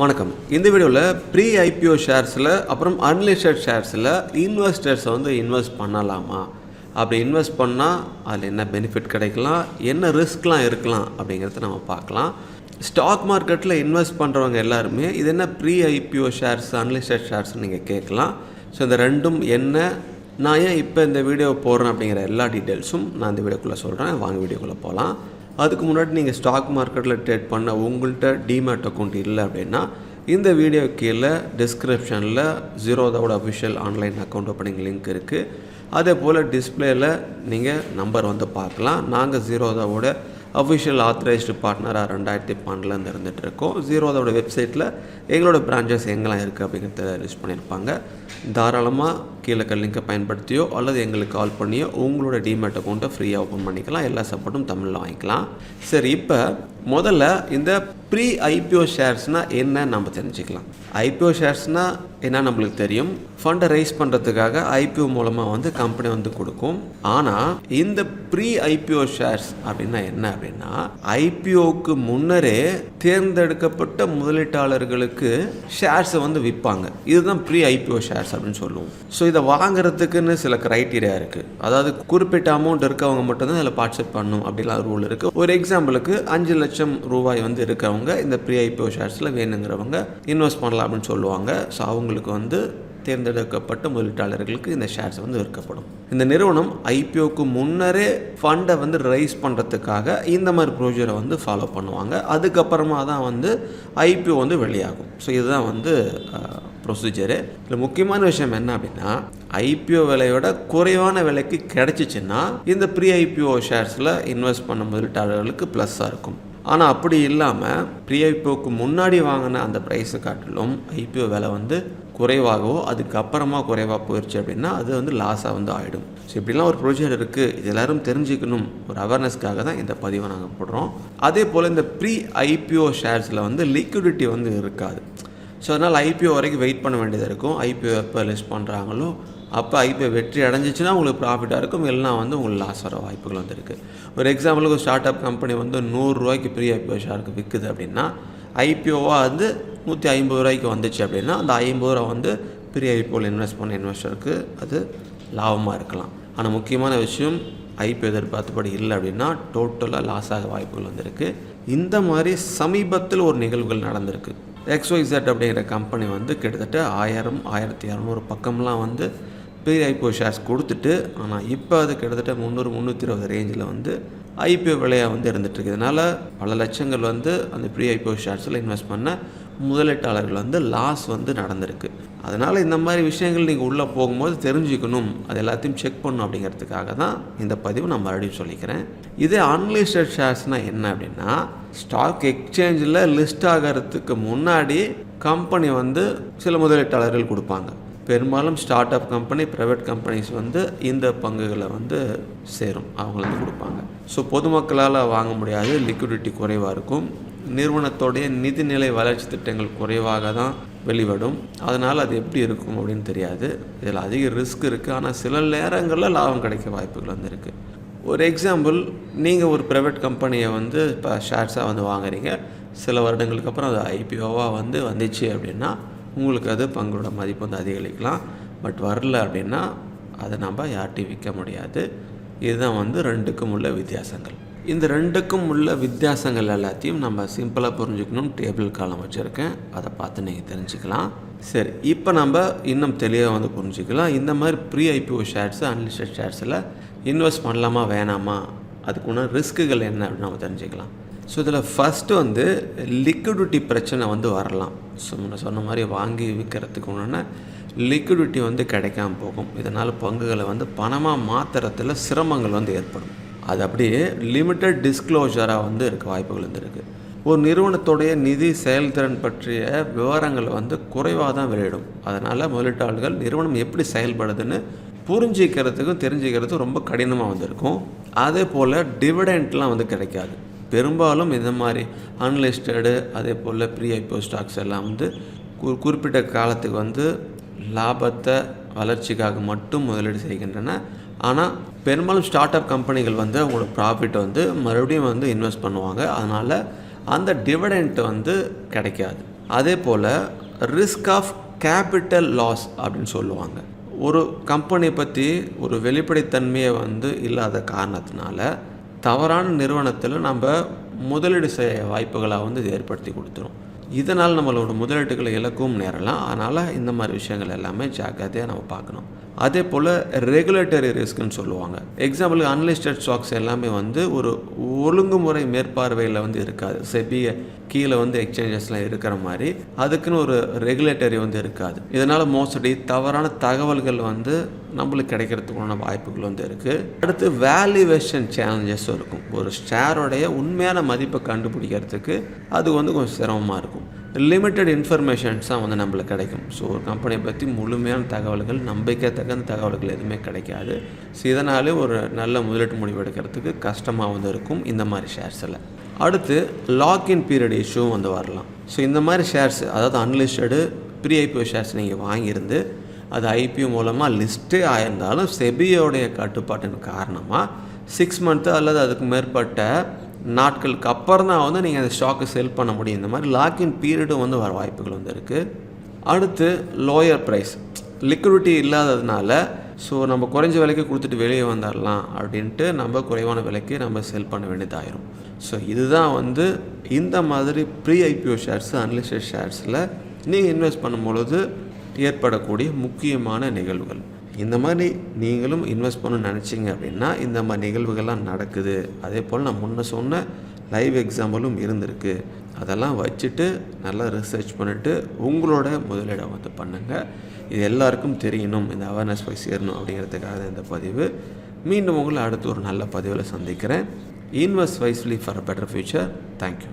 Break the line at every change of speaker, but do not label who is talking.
வணக்கம். இந்த வீடியோவில் ப்ரீ ஐபிஓ ஷேர்ஸில் அப்புறம் அன்லிஸ்டட் ஷேர்ஸில் இன்வெஸ்டர்ஸ் இன்வெஸ்ட் பண்ணலாமா, அப்படி இன்வெஸ்ட் பண்ணால் அதில் என்ன பெனிஃபிட் கிடைக்கலாம், என்ன ரிஸ்க்லாம் இருக்கலாம் அப்படிங்கிறத நம்ம பார்க்கலாம். ஸ்டாக் மார்க்கெட்டில் இன்வெஸ்ட் பண்ணுறவங்க எல்லாருமே இது என்ன ப்ரீ ஐபிஓ ஷேர்ஸ் அன்லிஸ்டட் ஷேர்ஸ்னு நீங்கள் கேட்கலாம். ஸோ இந்த ரெண்டும் என்ன, நான் ஏன் இப்போ இந்த வீடியோ போடுறேன் அப்படிங்கிற எல்லா டீட்டெயில்ஸும் நான் இந்த வீடியோக்குள்ளே சொல்கிறேன். வாங்க வீடியோக்குள்ளே போகலாம். அதுக்கு முன்னாடி நீங்கள் ஸ்டாக் மார்க்கெட்டில் ட்ரேட் பண்ண உங்கள்கிட்ட டிமேட் அக்கௌண்ட் இல்லை அப்படின்னா இந்த வீடியோ கீழே டிஸ்கிரிப்ஷனில் ஜீரோதாவோட official online account opening link இருக்குது. அதே போல் டிஸ்பிளேயில் நீங்கள் நம்பர் பார்க்கலாம். நாங்கள் ஜீரோதாவோட அஃபிஷியல் ஆத்தரைஸ்டு பார்ட்னராக 2012 இருந்துகிட்ருக்கோம். ஜீரோதாவோட வெப்சைட்டில் எங்களோட பிரான்ச்சஸ் எங்கெல்லாம் இருக்குது அப்படிங்கிறத லிஸ்ட் பண்ணியிருப்பாங்க. தாராளமாக கீழே லிங்கை பயன்படுத்தியோ அல்லது எங்களுக்கு கால் பண்ணியோ உங்களோட டிமேட் அக்கௌண்ட்டை ஃப்ரீயாக ஓப்பன் பண்ணிக்கலாம். எல்லா சப்போர்ட்டும் தமிழில் வாங்கிக்கலாம். சரி, இப்போ முதல்ல இந்த ப்ரீ ஐபிஓ ஷேர்ஸ்னால் என்ன நம்ம தெரிஞ்சுக்கலாம். ஐபிஓ ஷேர்ஸ்னால் என்ன நம்மளுக்கு தெரியும். ஃபண்டை ரைஸ் பண்ணுறதுக்காக ஐபிஓ மூலமாக கம்பெனி கொடுக்கும். ஆனால் இந்த ப்ரீ ஐபிஓ ஷேர்ஸ் அப்படின்னா என்ன அப்படின்னா, ஐபிஓக்கு முன்னரே தேர்ந்தெடுக்கப்பட்ட முதலீட்டாளர்களுக்கு ஷேர்ஸை விற்பாங்க. இதுதான் ப்ரீ ஐபிஓ ஷேர்ஸ் அப்படின்னு சொல்லுவோம். ஸோ இதை வாங்குறதுக்குன்னு சில க்ரைட்டீரியா இருக்குது. அதாவது குறிப்பிட்ட அமௌண்ட் இருக்கவங்க மட்டும்தான் இதில் பார்ட்டிசிபேட் பண்ணணும் அப்படிலாம் ரூல் இருக்குது. ஒரு எக்ஸாம்பிளுக்கு 5 லட்சம் ரூபாய் இருக்கவங்க இந்த ப்ரீ ஐபிஓ ஷேர்ஸில் வேணுங்கிறவங்க இன்வெஸ்ட் பண்ணலாம் அப்படின்னு சொல்லுவாங்க. ஸோ அவங்களுக்கு தேர்ந்தெடுக்கப்பட்ட முதலீட்டாளர்களுக்கு இந்த ஷேர்ஸ் விற்கப்படும். இந்த நிறுவனம் ஐபிஓக்கு முன்னரே ஃபண்டை ரைஸ் பண்ணுறதுக்காக இந்த மாதிரி ப்ரொசீஜரை ஃபாலோ பண்ணுவாங்க. அதுக்கப்புறமா தான் ஐபிஓ வெளியாகும். ஸோ இதுதான் ப்ரொசீஜரு. இதில் முக்கியமான விஷயம் என்ன அப்படின்னா, ஐபிஓ விலையோட குறைவான விலைக்கு கிடைச்சிச்சின்னா இந்த ப்ரீ ஐபிஓ ஷேர்ஸில் இன்வெஸ்ட் பண்ண முதலீட்டாளர்களுக்கு ப்ளஸ்ஸாக இருக்கும். ஆனால் அப்படி இல்லாமல் ப்ரீ ஐபிஓக்கு முன்னாடி வாங்கின அந்த ப்ரைஸை காட்டிலும் ஐபிஓ விலை குறைவாகவோ அதுக்கப்புறமா குறைவாக போயிடுச்சு அப்படின்னா அது லாஸாக ஆகிடும். ஸோ இப்படிலாம் ஒரு ப்ரொசீஜர் இருக்குது. இது எல்லோரும் தெரிஞ்சுக்கணும். ஒரு அவேர்னஸ்க்காக தான் இந்த பதிவை நாங்கள் போடுறோம். அதே போல் இந்த ப்ரீ ஐபிஓ ஷேர்ஸில் லிக்விடிட்டி இருக்காது. ஸோ அதனால் ஐபிஓ வரைக்கும் வெயிட் பண்ண வேண்டியதாக இருக்கும். ஐபிஓ எப்போ லிஸ்ட் பண்ணுறாங்களோ அப்போ ஐபிஓ வெற்றி அடைஞ்சிச்சுன்னா உங்களுக்கு ப்ராஃபிட்டாக இருக்கும், இல்லைனா உங்களுக்கு லாஸ் வர வாய்ப்புகள் இருக்குது. ஒரு எக்ஸாம்பிளுக்கு ஒரு ஸ்டார்ட் அப் கம்பெனி 100 ரூபாய்க்கு ப்ரீ ஐபிஓ ஷேருக்கு விற்குது அப்படின்னா, ஐபிஓவாக 150 ரூபாய்க்கு வந்துச்சு அப்படின்னா அந்த 50 ரூபா ப்ரீ ஐபிஓவில் இன்வெஸ்ட் பண்ண இன்வெஸ்டருக்கு அது லாபமாக இருக்கலாம். ஆனால் முக்கியமான விஷயம், ஐபிஓ எதிர்பார்த்தபடி இல்லை அப்படின்னா டோட்டலாக லாஸ் ஆக வாய்ப்புகள் இருக்குது. இந்த மாதிரி சமீபத்தில் ஒரு நிகழ்வுகள் நடந்திருக்கு. XYZ அப்படிங்கிற கம்பெனி கிட்டத்தட்ட 1000-1200 பக்கம்லாம் ப்ரீ ஐபிஓ ஷேர்ஸ் கொடுத்துட்டு, ஆனால் இப்போ அது கிட்டத்தட்ட 300-320 ரேஞ்சில் ஐபிஓ விலையாக இருந்துகிட்ருக்கு. இதனால் பல லட்சங்கள் அந்த ப்ரீ ஐபிஓ ஷேர்ஸில் இன்வெஸ்ட் பண்ண முதலீட்டாளர்கள் லாஸ் நடந்திருக்கு. அதனால் இந்த மாதிரி விஷயங்கள் நீங்கள் உள்ளே போகும்போது தெரிஞ்சுக்கணும், அது எல்லாத்தையும் செக் பண்ணணும் அப்படிங்கிறதுக்காக தான் இந்த பதிவு நான் மறுபடியும் சொல்லிக்கிறேன். இதே அன்லிஸ்டட் ஷேர்ஸ்னால் என்ன அப்படின்னா, ஸ்டாக் எக்ஸ்சேஞ்சில் லிஸ்ட் ஆகிறதுக்கு முன்னாடி கம்பெனி சில முதலீட்டாளர்கள் கொடுப்பாங்க. பெரும்பாலும் start up company, private companies இந்த பங்குகளை சேரும், அவங்களுக்கு கொடுப்பாங்க. ஸோ பொதுமக்களால் வாங்க முடியாது, லிக்விடிட்டி குறைவாக இருக்கும். நிறுவனத்தோடைய நிதிநிலை வளர்ச்சி திட்டங்கள் குறைவாக தான் வெளிவிடும். அதனால் அது எப்படி இருக்கும் அப்படின்னு தெரியாது. இதில் அதிக ரிஸ்க் இருக்குது. ஆனால் சில நேரங்களில் லாபம் கிடைக்க வாய்ப்புகள் இருக்குது. ஒரு எக்ஸாம்பிள், நீங்கள் ஒரு ப்ரைவேட் கம்பெனியை இப்போ ஷேர்ஸாக வாங்குறீங்க. சில வருடங்களுக்கு அப்புறம் அது ஐபிஓவாக வந்துச்சு அப்படின்னா உங்களுக்கு அது பங்களோட மதிப்பு அதிகரிக்கலாம். பட் வரல அப்படின்னா அதை நம்ம யார்ட்டையும் விற்க முடியாது. இதுதான் ரெண்டுக்கும் உள்ள வித்தியாசங்கள். இந்த ரெண்டுக்கும் உள்ள வித்தியாசங்கள் எல்லாத்தையும் நம்ம சிம்பிளாக புரிஞ்சுக்கணும். டேபிள் காலம் வச்சுருக்கேன், அதை பார்த்து நீங்கள் தெரிஞ்சுக்கலாம். சரி, இப்போ நம்ம இன்னும் தெளிவாக புரிஞ்சுக்கலாம். இந்த மாதிரி ப்ரீ ஐபிஓ ஷேர்ஸு அன்லிஸ்டட் ஷேர்ஸில் இன்வெஸ்ட் பண்ணலாமா வேணாமா, அதுக்குள்ள ரிஸ்க்குகள் என்ன அப்படின்னு நம்ம தெரிஞ்சுக்கலாம். ஸோ இதில் ஃபஸ்ட்டு லிக்விடிட்டி பிரச்சனை வரலாம். ஸோ முன்ன சொன்ன மாதிரி வாங்கி விற்கிறதுக்கு முன்னே லிக்விடிட்டி கிடைக்காம போகும். இதனால் பங்குகளை பணமாக மாற்றுறதுல சிரமங்கள் ஏற்படும். அது அப்படியே லிமிட்டட் டிஸ்க்ளோஷராக இருக்க வாய்ப்புகள் இருக்குது. ஒரு நிறுவனத்துடைய நிதி செயல்திறன் பற்றிய விவரங்கள் குறைவாக தான் வெளியிடும். அதனால் முதலீட்டாளர்கள் நிறுவனம் எப்படி செயல்படுதுன்னு புரிஞ்சிக்கிறதுக்கும் தெரிஞ்சுக்கிறதுக்கும் ரொம்ப கடினமாக இருக்கும். அதே போல் டிவிடெண்ட்லாம் கிடைக்காது. பெரும்பாலும் இந்த மாதிரி அன்லிஸ்டடு அதே போல் ப்ரீ ஐபிஓ ஸ்டாக்ஸ் எல்லாம் குறிப்பிட்ட காலத்துக்கு லாபத்தை வளர்ச்சிக்காக மட்டும் முதலீடு செய்கின்றன. ஆனால் பெரும்பாலும் ஸ்டார்ட் அப் கம்பெனிகள் அவங்களோட ப்ராஃபிட்டை மறுபடியும் இன்வெஸ்ட் பண்ணுவாங்க. அதனால் அந்த டிவிடெண்ட் கிடைக்காது. அதே போல் ரிஸ்க் ஆஃப் கேபிட்டல் லாஸ் அப்படின்னு சொல்லுவாங்க. ஒரு கம்பெனி பற்றி ஒரு வெளிப்படைத்தன்மையை இல்லாத காரணத்தினால தவறான நிறுவனத்தில் நம்ம முதலீடு செய்ய வாய்ப்புகளை இது ஏற்படுத்தி கொடுத்துரும். இதனால் நம்மளோட முதலீட்டுகளை இழக்கவும் நேரலாம். அதனால் இந்த மாதிரி விஷயங்கள் எல்லாமே ஜாக்கிரதையாக நம்ம பார்க்கணும். அதே போல் ரெகுலேட்டரி ரிஸ்க்குன்னு சொல்லுவாங்க. எக்ஸாம்பிளுக்கு அன்லிஸ்டட் ஸ்டாக்ஸ் எல்லாமே ஒரு ஒழுங்குமுறை மேற்பார்வையில் இருக்காது. செபியை கீழே எக்ஸ்சேஞ்சஸ்லாம் இருக்கிற மாதிரி அதுக்குன்னு ஒரு ரெகுலேட்டரி இருக்காது. இதனால் மோசடி, தவறான தகவல்கள் நம்மளுக்கு கிடைக்கிறதுக்கான வாய்ப்புகள் இருக்குது. அடுத்து வேல்யூவேஷன் சேலஞ்சஸ் இருக்கும். ஒரு ஷேரோடைய உண்மையான மதிப்பை கண்டுபிடிக்கிறதுக்கு அது கொஞ்சம் சிரமமாக இருக்கும். லிமிட்டட் இன்ஃபர்மேஷன்ஸ் தான் நம்மளுக்கு கிடைக்கும். ஸோ ஒரு கம்பெனியை பற்றி முழுமையான தகவல்கள், நம்பிக்கைத்தகுந்த தகவல்கள் எதுவுமே கிடைக்காது. ஸோ இதனாலே ஒரு நல்ல முதலீட்டு முடிவு எடுக்கிறதுக்கு கஷ்டமாக இருக்கும் இந்த மாதிரி ஷேர்ஸில். அடுத்து லாக்இன் பீரியட் இஷ்யூவும் வரலாம். ஸோ இந்த மாதிரி ஷேர்ஸ், அதாவது அன்லிஸ்டடு ப்ரீ ஐபிஓ ஷேர்ஸ் நீங்கள் வாங்கியிருந்து அது ஐபிஓ மூலமாக லிஸ்ட்டே ஆயிருந்தாலும் செபியோடைய கட்டுப்பாட்டின் காரணமாக 6 மந்த்து அல்லது அதுக்கு மேற்பட்ட நாட்களுக்கு அப்புறம் தான் நீங்கள் அந்த ஸ்டாக்கை செல் பண்ண முடியும். இந்த மாதிரி லாக்இன் பீரியடும் வர வாய்ப்புகள் இருக்குது. அடுத்து லோயர் ப்ரைஸ், லிக்விடிட்டி இல்லாததுனால ஸோ நம்ம குறைஞ்ச விலைக்கு கொடுத்துட்டு வெளியே வந்துடலாம் அப்படின்ட்டு நம்ம குறைவான விலைக்கு நம்ம செல் பண்ண வேண்டியதாயிரும். ஸோ இதுதான் இந்த மாதிரி ப்ரீ ஐபிஓ ஷேர்ஸ், அன்லிஸ்டட் ஷேர்ஸில் நீங்கள் இன்வெஸ்ட் பண்ணும்பொழுது ஏற்படக்கூடிய முக்கியமான நிகழ்வுகள். இந்த மாதிரி நீங்களும் இன்வெஸ்ட் பண்ணணும்னு நினச்சிங்க அப்படின்னா இந்த மாதிரி நிகழ்வுகள்லாம் நடக்குது. அதே போல் நான் முன்ன சொன்ன லைவ் எக்ஸாம்பிளும் இருந்திருக்கு. அதெல்லாம் வச்சுட்டு நல்லா ரிசர்ச் பண்ணிவிட்டு உங்களோட முதலீடை பண்ணுங்கள். இது எல்லாருக்கும் தெரியணும், இந்த அவேர்னஸ் போய் சேரணும் அப்படிங்கிறதுக்காக தான் இந்த பதிவு. மீண்டும் உங்களை அடுத்து ஒரு நல்ல பதிவில் சந்திக்கிறேன். Invest wisely for a better future. Thank you.